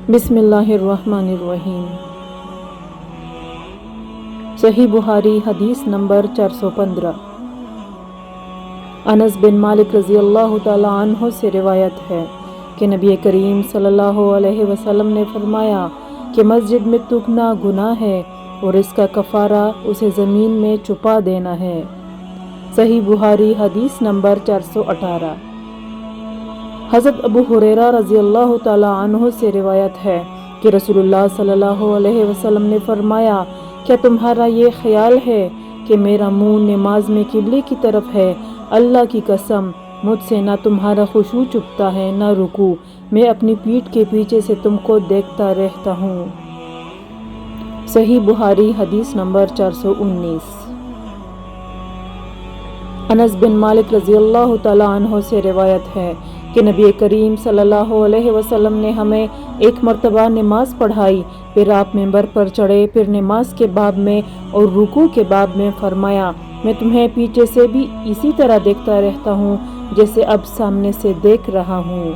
بسم اللہ الرحمن الرحیم۔ صحیح بخاری حدیث نمبر 415۔ انس بن مالک رضی اللہ تعالی عنہ سے روایت ہے کہ نبی کریم صلی اللہ علیہ وسلم نے فرمایا کہ مسجد میں تھوکنا گناہ ہے اور اس کا کفارہ اسے زمین میں چھپا دینا ہے۔ صحیح بخاری حدیث نمبر 418۔ حضرت ابو ہریرہ رضی اللہ تعالی عنہ سے روایت ہے کہ رسول اللہ صلی اللہ علیہ وسلم نے فرمایا، کیا تمہارا یہ خیال ہے کہ میرا منہ نماز میں قبلے کی طرف ہے؟ اللہ کی قسم، مجھ سے نہ تمہارا خشوع چھپتا ہے نہ رکوع، میں اپنی پیٹھ کے پیچھے سے تم کو دیکھتا رہتا ہوں۔ صحیح بخاری حدیث نمبر 419۔ انس بن مالک رضی اللہ تعالی عنہ سے روایت ہے کہ نبی کریم صلی اللہ علیہ وسلم نے ہمیں ایک مرتبہ نماز پڑھائی، پھر آپ منبر پر چڑھے، پھر نماز کے باب میں اور رکوع کے باب میں فرمایا، میں تمہیں پیچھے سے بھی اسی طرح دیکھتا رہتا ہوں جیسے اب سامنے سے دیکھ رہا ہوں۔